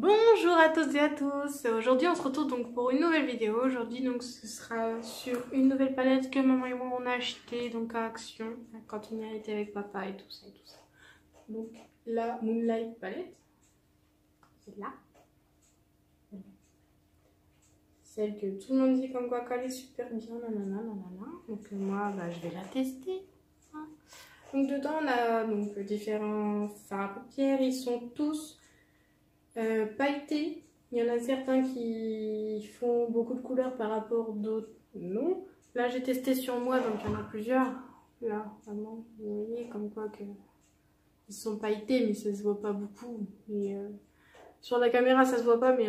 Bonjour à toutes et à tous. Aujourd'hui on se retrouve donc pour une nouvelle vidéo. Aujourd'hui donc ce sera sur une nouvelle palette que maman et moi on a acheté donc à Action quand on y a été avec papa et tout ça et tout ça. Donc la Moonlight palette, c'est là. Celle que tout le monde dit comme quoi qu'elle est super bien, nanana, nanana. Donc moi je vais la tester. Donc dedans on a donc différents fards à paupières, ils sont tous pailletés. Il y en a certains qui font beaucoup de couleurs par rapport d'autres non. Là j'ai testé sur moi donc il y en a plusieurs. Là vraiment vous voyez comme quoi que ils sont pailletés mais ça se voit pas beaucoup. Et, sur la caméra ça se voit pas mais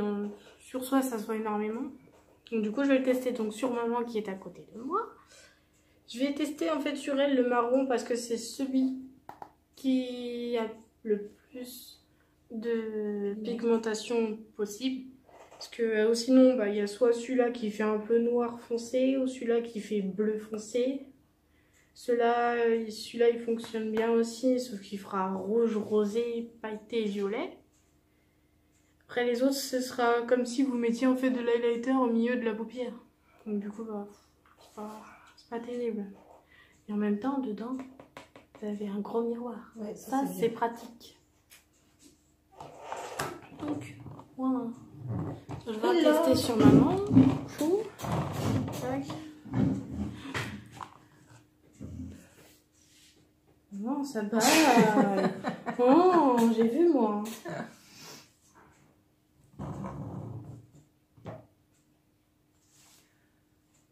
sur soi ça se voit énormément. Donc du coup je vais le tester donc sur maman qui est à côté de moi. Je vais tester en fait sur elle le marron parce que c'est celui qui a le plus de pigmentation possible. Parce que sinon il y a soit celui-là qui fait un peu noir foncé ou celui-là qui fait bleu foncé. Celui-là il fonctionne bien aussi sauf qu'il fera rouge, rosé, pailleté et violet. Après les autres ce sera comme si vous mettiez en fait de l'highlighter au milieu de la paupière. Donc du coup c'est pas terrible. Et en même temps dedans vous avez un gros miroir. Ouais, ça c'est pratique. Donc voilà. Je vais tester sur maman. Tac. Non, ça va. Oh, j'ai vu moi.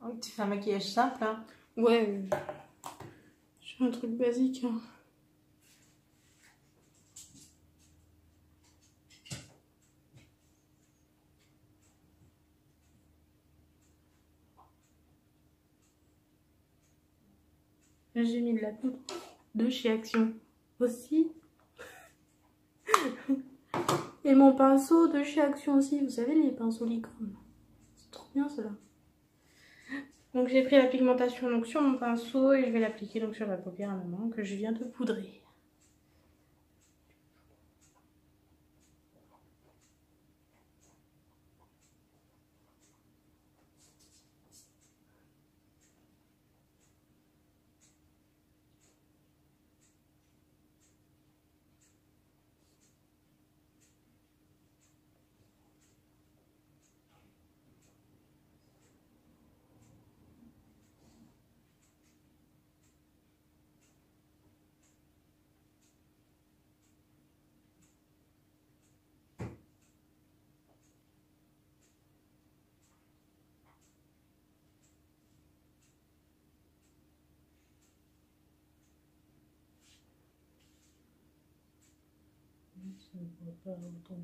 Oh, tu fais un maquillage simple, hein? Ouais. Je fais un truc basique. Hein. Là, j'ai mis de la poudre de chez Action aussi. Et mon pinceau de chez Action aussi. Vous savez, les pinceaux licorne. C'est trop bien cela. Donc j'ai pris la pigmentation donc, sur mon pinceau et je vais l'appliquer donc sur la paupière à maman que je viens de poudrer. Ça ne va pas autant.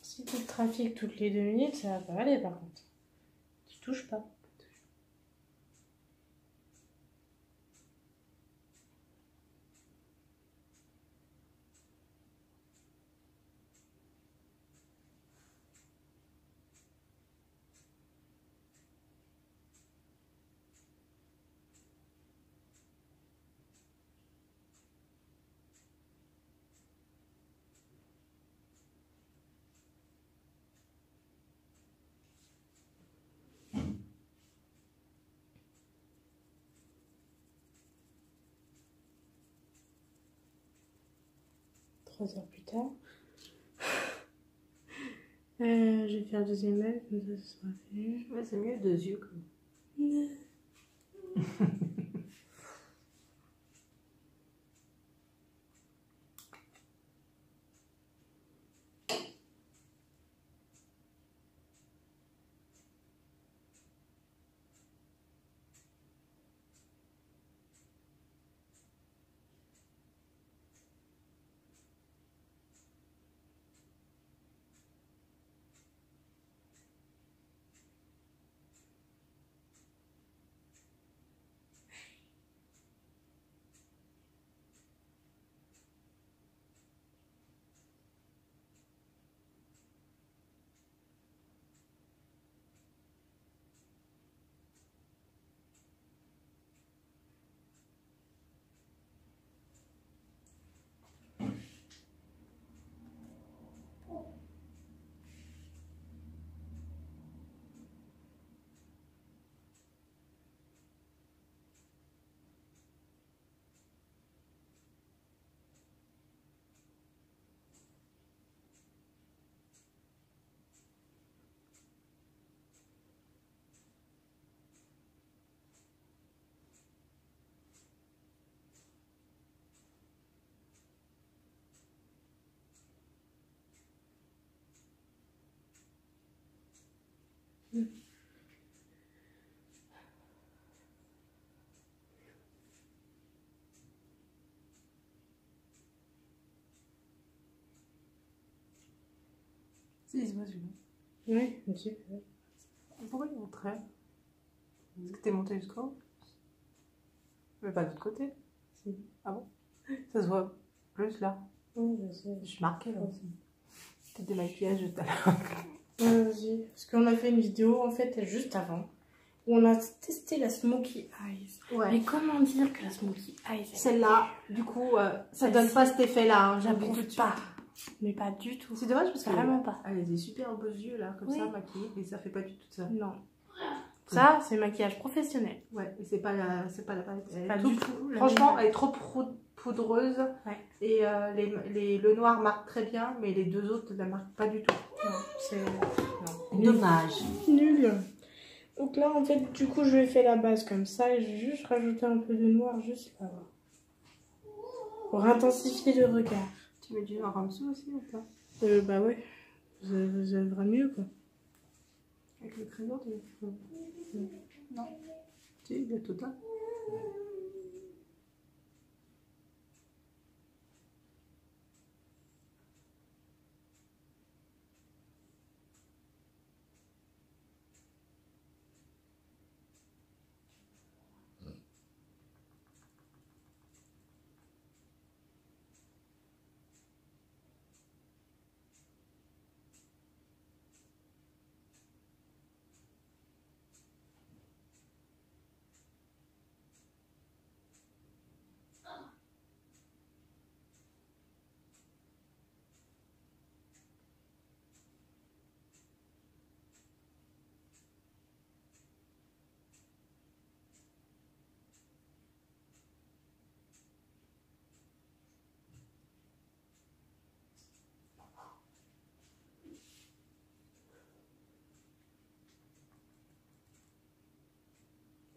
Si tu trafiques toutes les 2 minutes, ça va pas aller par contre. Tu touches pas. Heures plus tard. Je vais faire le deuxième œil, comme ça ce sera fait. Ouais, c'est mieux 2 yeux comme. Si, c'est moi celui-là. Oui, un petit peu. Pourquoi il montrait? Est-ce que t'es monté jusqu'au? Mais pas de l'autre côté. Si. Ah bon? Ça se voit plus là. Oui, je sais. Je suis marquée là aussi. Peut-être des maquillages tout à l'heure. Vas-y. Parce qu'on a fait une vidéo en fait juste avant où on a testé la Smokey Eyes. Ouais. Mais comment dire que la Smokey Eyes Celle-là, du coup, ça donne pas cet effet-là. Hein, j'approuve tout de suite. pas. Mais pas du tout. C'est dommage parce que Vraiment pas. Elle a des super beaux yeux là, comme Oui. ça, maquillés, et ça fait pas du tout ça. Non. Ça, c'est maquillage professionnel. Ouais, et c'est pas la palette. Elle est Pas tout du tout. Franchement, elle est trop poudreuse. Ouais. Et le noir marque très bien, mais les deux autres ne la marquent pas du tout. Non, c'est... Non. Dommage. Nul. Donc là, en fait, du coup, je vais faire la base comme ça et je vais juste rajouter un peu de noir juste là. Pour intensifier le regard. Tu mets du noir en dessous aussi ou pas? Bah ouais. Vous verrez mieux, quoi. Avec le crayon, tu veux... Non. Tu sais, il est tout là.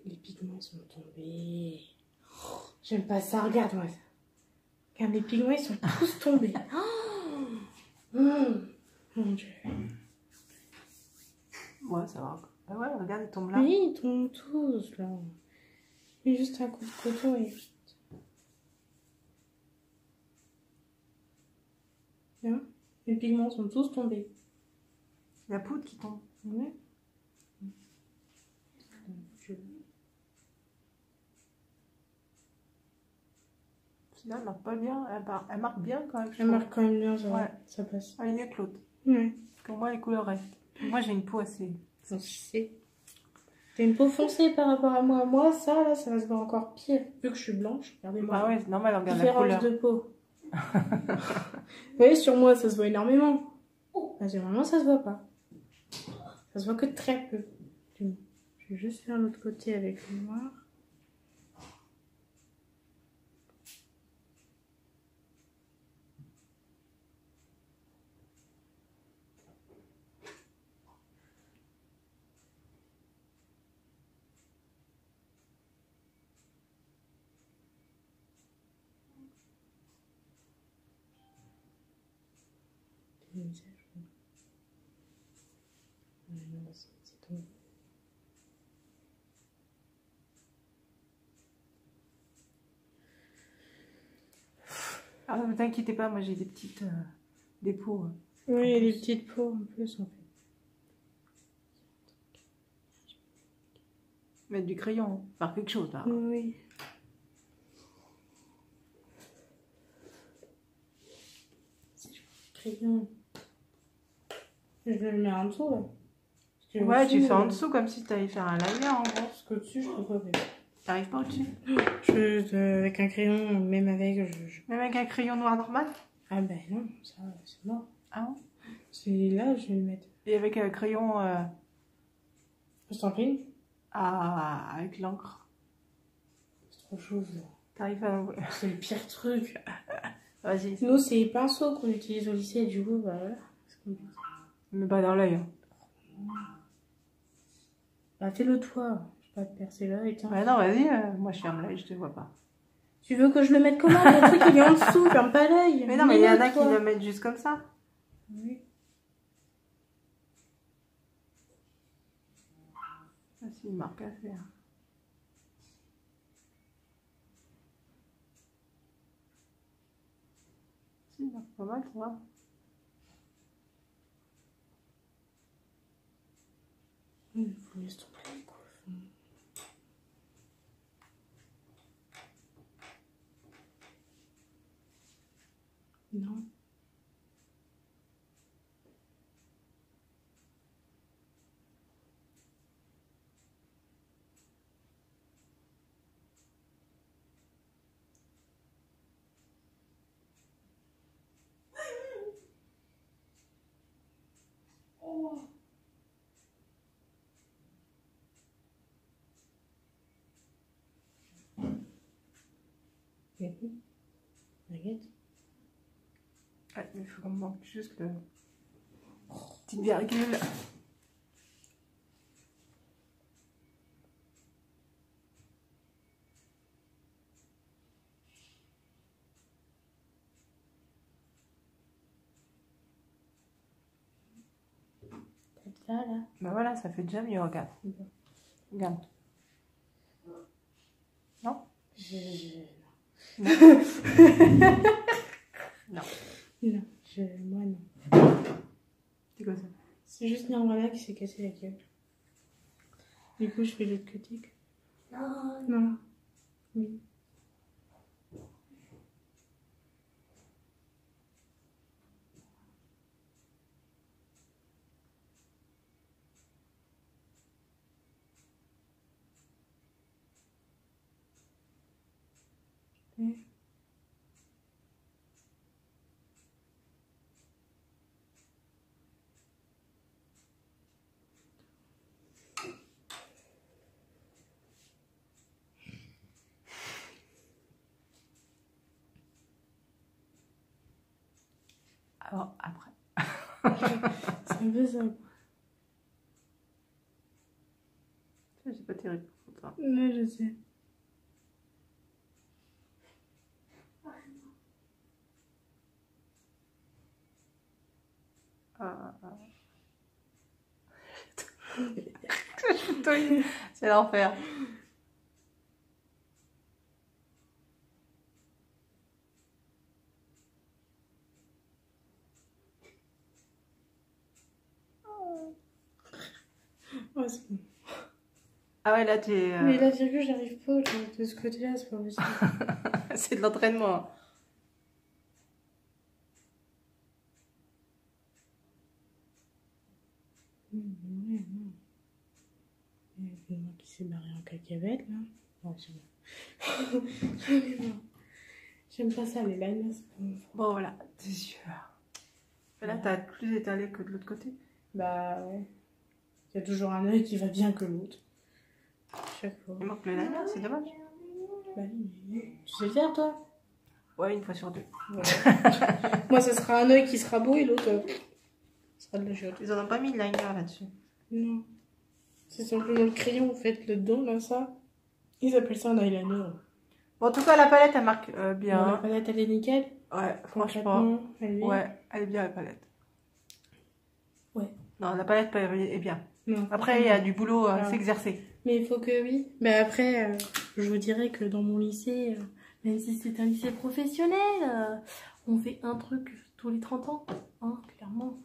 Les pigments sont tombés. Oh, j'aime pas ça, regarde-moi ça. Regarde, les pigments, ils sont tous tombés. Mon Dieu. Ouais, ça va. Ah ouais, regarde, ils tombent là. Oui, ils tombent tous, là. Mais juste un coup de coton et juste... Hein? Les pigments sont tous tombés. La poudre qui tombe. Ouais. Là, elle marque pas bien. Elle marque bien quand même. Elle marque quand même bien, ça, ouais. Ça passe. Elle est mieux que l'autre. Ouais. Parce que moi, les couleurs restent. Moi, j'ai une peau assez... Foncée. T'as une peau foncée par rapport à moi. Moi, ça, là, ça va se voir encore pire. Vu que je suis blanche, regardez-moi. Bah ouais, c'est normal, regarde la Différence couleur. de peau. Vous voyez, sur moi, ça se voit énormément. Là, vraiment, ça se voit pas. Ça se voit que très peu. Je vais juste faire l'autre côté avec le noir. C'est tombé. Ah, ne t'inquiétez pas, moi j'ai des petites... des peaux. Oui, il y a des petites peaux en plus, en fait. Mettre du crayon, faire quelque chose là. Oui. Si je prends le crayon, je le mets en dessous, là. Ouais, tu fais en dessous comme si tu allais faire un liner en gros. Parce qu'au-dessus, je peux pas faire. T'arrives pas au-dessus? Avec un crayon, même avec... Même avec un crayon noir normal? Ah ben non, ça, c'est mort. Ah bon? C'est là, je vais le mettre. Et avec un crayon... Je t'en prie. Ah, avec l'encre. C'est trop chaud, là. T'arrives à... C'est le pire truc. Vas-y. Nous, c'est les pinceaux qu'on utilise au lycée, du coup, bah voilà. Mais pas dans l'œil. Hein. Bah fais-le toi. Je vais pas te percer l'œil, tiens. Ouais, non, vas-y, moi je ferme l'œil, je te vois pas. Tu veux que je le mette comment? Le truc, il est en dessous, ferme pas l'œil. Mais non, mais il y en a qui toi. le mettent juste comme ça. Oui. une marque à faire. C'est une marque pas mal, ça va. Faut laisser tomber, quoi. Non. Oh. Baguette. Ouais, mais il faut qu'on manque juste le petite virgule. Ça là. Bah voilà, ça fait déjà mieux, regarde. Regarde. Non? Non. Non. Non, moi non. C'est quoi ça? C'est juste Nirvana qui s'est cassé la gueule. Du coup, je fais l'autre côté. Non. Non. Oui. Alors, après. C'est un peu ça. C'est pas terrible pour toi. Ouais, je sais. C'est l'enfer. Oh, c'est bon. Ah ouais, là, t'es... Mais la virgule, j'arrive pas de ce côté-là, c'est pas possible. C'est de l'entraînement. Ouais, non. Il y a moi qui s'est barré en cacahuète, là. Non, c'est bon. J'en ai marre. J'aime pas ça, les liners, c'est pas bon. Bon, voilà, c'est sûr. Mais là, t'as plus étalé que de l'autre côté. Bah, ouais. Il y a toujours un œil qui va bien que l'autre. Chaque fois. Il manque le liner, c'est dommage. Bah oui, mais tu sais le faire, toi? Ouais, une fois sur deux. Ouais. Moi, ce sera un œil qui sera beau et l'autre, ce sera de la chiotte. Ils en ont pas mis de liner là-dessus. Non. C'est simplement le crayon, en fait, le dedans, là, ça. Ils appellent ça un eyeliner. Bon, en tout cas, la palette, elle marque bien. Bon, la palette, elle est nickel. Ouais, franchement. Concrètement, elle est... Ouais, elle est bien, la palette. Ouais. Non, la palette est bien. Non, Après, il y a du boulot à Ah. s'exercer. Mais il faut que oui. Mais après, je vous dirais que dans mon lycée, même si c'est un lycée professionnel, on fait un truc tous les 30 ans, hein, clairement.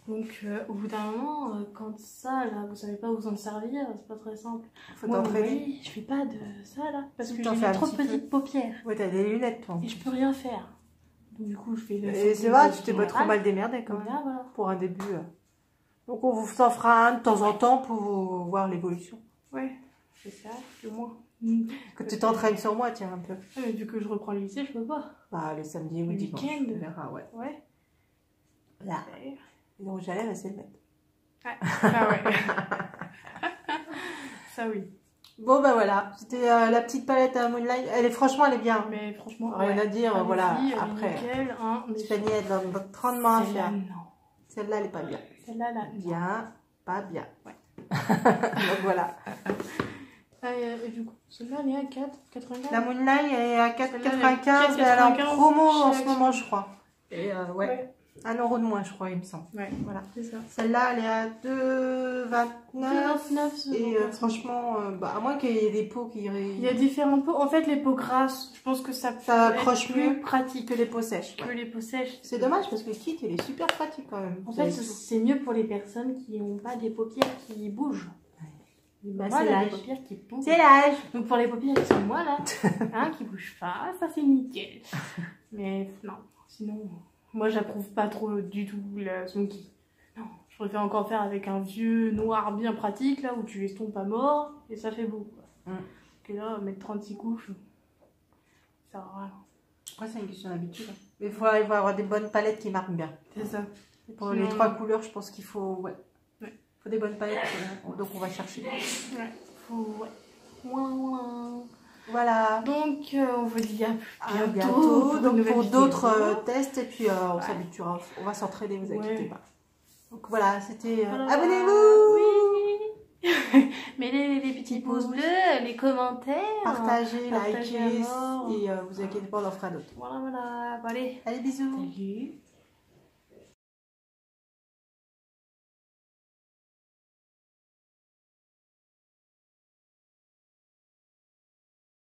Donc, au bout d'un moment, quand ça, là, vous savez pas vous en servir, c'est pas très simple. Faut Moi, vous t'entraîner. voyez, je fais pas de ça, là, parce que T'en j'ai fais un trop petit petites paupières. Ouais, t'as des lunettes, toi. Et je peux rien faire. Donc, du coup, je fais... Et c'est vrai, tu t'es pas trop mal démerdé, quand même. Voilà, voilà. Pour un début. Donc, on vous en fera un de temps en temps pour voir l'évolution. Ouais, c'est ça, au moins. Que tu t'entraînes sur moi, tiens, un peu. Ah, mais vu que je reprends le lycée, je peux pas. Bah, le samedi ou Le le dimanche. week-end. On verra, ouais. Ouais. Là. Ouais. Et donc, j'allais c'est le mettre. Ah ouais. Ça oui. Bon, bah voilà. C'était la petite palette à Moonlight. Franchement, elle est bien. Mais franchement, Rien à dire, allez-y, voilà. elle est Après, nickel, hein, mais Tiffany, elle donne grandement à celle-là, faire. non. Celle-là, elle est pas bien. Celle-là, là. Bien, pas bien. Ouais. Donc voilà. Ah, et du coup, celle-là, elle est à 4,95. La Moonlight, elle est à Celle-là, 4,95. elle est à Elle est en 4,95 promo en chez ce moment, je crois. Et ouais. 1 € de moins, je crois, il me semble. Ouais, Voilà. c'est ça. Celle-là, elle est à 2,29 2,29 et franchement, à moins qu'il y ait des pots qui... Il y a différents pots. En fait, les pots grasses, je pense que ça accroche plus mieux pratique que les pots sèches. que les pots sèches. C'est dommage parce que le kit, il est super pratique quand même. En fait, c'est mieux pour les personnes qui n'ont pas des paupières qui bougent. Bah, Moi, c'est j'ai l'âge. des paupières qui bougent. C'est l'âge. Donc pour les paupières qui sont moi là, hein, qui bougent pas, ça c'est nickel. Mais non, sinon, moi j'approuve pas trop du tout la Smoky. Non, je préfère encore faire avec un vieux noir bien pratique là où tu estompes à mort et ça fait beau. Que là, mettre 36 couches, ça sert à rien. Après, c'est une question d'habitude. Mais il faut avoir des bonnes palettes qui marquent bien. C'est ça. Pour les 3 couleurs, je pense qu'il faut, faut des bonnes palettes. Donc on va chercher. Ouais, faut... Ouin. Voilà. Donc on vous dit à bientôt. Donc pour d'autres vidéo. Tests et puis on s'habituera. On va s'entraider, vous inquiétez pas. Donc voilà, c'était... Voilà. Abonnez-vous. Oui. Mettez les petits pouces bleus, les commentaires. Partagez, likez. à mort. Et vous inquiétez pas, on en fera d'autres. Voilà. Bon, allez. Allez, bisous. Salut.